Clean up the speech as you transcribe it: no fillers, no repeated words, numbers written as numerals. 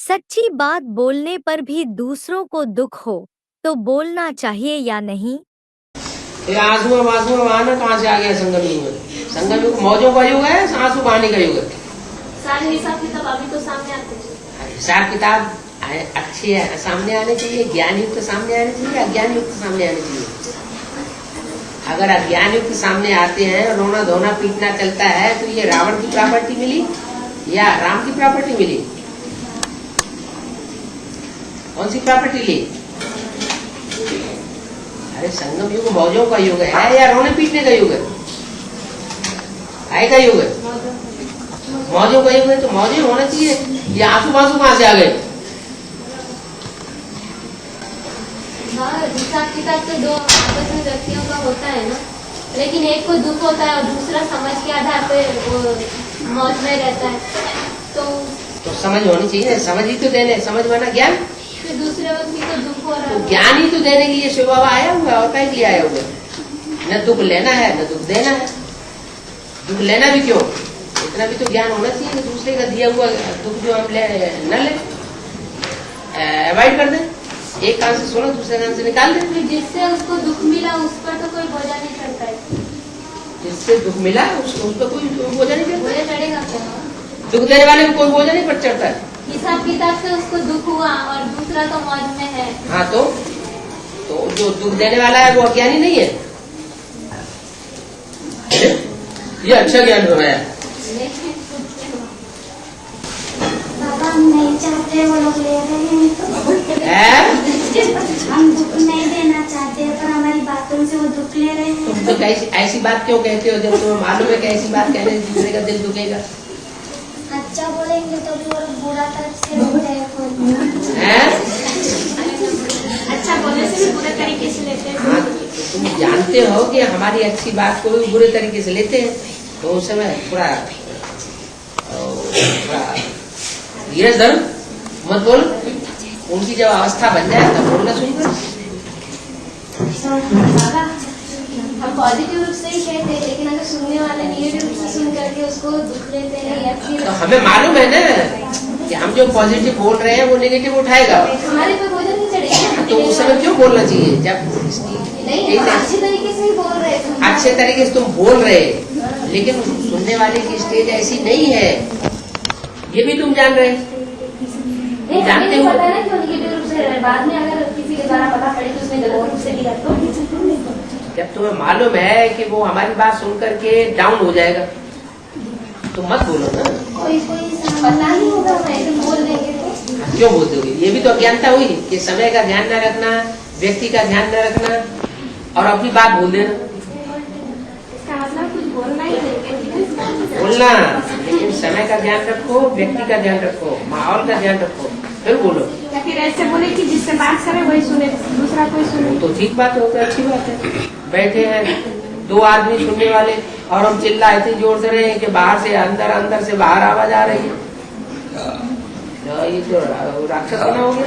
सच्ची बात बोलने पर भी दूसरों को दुख हो तो बोलना चाहिए या नहीं? फिर आंसू आना कहाँ से आ गया संगम युग में? संगम युग मौजों का युग है, आंसू बहाने का युग है। सारे हिसाब किताब अभी तो सामने आते हैं। हिसाब किताब अच्छी है, सामने आने चाहिए। ज्ञान युक्त सामने आने चाहिए, अज्ञान युक्त सामने आने चाहिए। अगर अज्ञान युक्त सामने आते हैं, रोना धोना पीटना चलता है, तो ये रावण की प्रॉपर्टी मिली या राम की प्रॉपर्टी मिली? कौन सी प्रॉपर्टी ली? अरे संगम युग मौजों का युग है या रोने पीटने का युग है? काय का युग है? मौजों का युग है, तो मौजे होना चाहिए। ये आंसू बांसू कहाँ से आ गए? हिसाब किताब तो दो आपस में व्यक्तियों का होता है ना, लेकिन एक को दुख होता है और दूसरा समझ के आधार पे वो मौज में रहता है। तो समझ होनी चाहिए। समझ ही तो देने, समझ माना ज्ञान। फिर दूसरे व्यक्ति को दुख हो रहा है, तो ज्ञान ही तो देने के लिए शिव बाबा आया हुआ है, और कहीं के लिए आया हुआ है? न दुख लेना है न दुख देना है। दुख लेना भी क्यों? इतना भी तो ज्ञान होना चाहिए कि दूसरे का दिया हुआ दुख जो हम न ले, अवॉइड कर दें। एक कान से सुनो, दूसरे कान से निकाल दें। जिससे उसको दुख मिला उस पर तो कोई बोझा नहीं चढ़ता है। जिससे दुख मिला उस पर कोई बोझा नहीं चढ़ता। बोझा चढ़ेगा क्या? दुख देने वाले को कोई बोझा नहीं पर चढ़ता है। हिसाब किताब से उसको दुख हुआ और दूसरा तो मौज में है। हाँ, तो जो दुख देने वाला है वो अज्ञानी नहीं है। ये अच्छा ज्ञान हो रहा है। बाबा हम नहीं चाहते, वो लोग ले रहे हैं तो हम दुख नहीं देना चाहते, पर हमारी बातों से वो दुख ले रहे हैं। तुम तो ऐसी बात क्यों कहते हो जब तुम्हें मालूम है कि ऐसी बात कहने से दूसरे का दिल दुखेगा? अच्छा बोलेंगे तो भी वो लोग बुरा तरफ से लेते हैं। अच्छा बोलने से भी बुरे तरीके से लेते हैं। हाँ, तुम जानते हो कि हमारी अच्छी बात को भी बुरे तरीके से लेते हैं, तो उस समय थोड़ा धीरज धरो, मत बोल। उनकी जब अवस्था बन जाए तब बोलना शुरू कर। हम पॉजिटिव रूप से ही कहते हैं, लेकिन अगर सुनने वाले निगेटिव रूप से सुन करके उसको दुख लेते हैं या फिर तो हमें मालूम है ना कि हम जो पॉजिटिव बोल रहे हैं वो नेगेटिव उठाएगा। हमारे पे बोझा नहीं चढ़ेगा। तो उस समय क्यों बोलना चाहिए जब नहीं, अच्छे तरीके से ही बोल रहे हैं। अच्छे तरीके से तुम बोल रहे, लेकिन सुनने वाले की स्टेज ऐसी नहीं है, ये भी तुम जान रहे। जानते हो पता है क्यों निगेटिव रूप से बाद में अगर किसी के द्वारा पता पड़े तो उसमें गलत रूप से लिया तो जब तुम्हें मालूम है कि वो हमारी बात सुन करके डाउन हो जाएगा तो मत बोलो ना। कोई पता नहीं होगा, ऐसे बोल देंगे तो क्यों बोलते हो? ये भी तो अज्ञानता हुई कि समय का ध्यान न रखना, व्यक्ति का ध्यान न रखना और अपनी बात बोल देना। इसका मतलब कुछ बोलना ही नहीं, बोलना, लेकिन समय का ध्यान रखो, व्यक्ति का ध्यान रखो, माहौल का ध्यान रखो, फिर बोलो। या फिर ऐसे बोले कि जिससे बात करे वही सुने, दूसरा कोई सुने तो ठीक बात हो, अच्छी बात है। बैठे हैं दो आदमी सुनने वाले और हम चिल्लाए इतनी जोर से रहे हैं कि बाहर से अंदर, अंदर से बाहर आवाज आ रही है। ये तो राक्षस बना हो गया।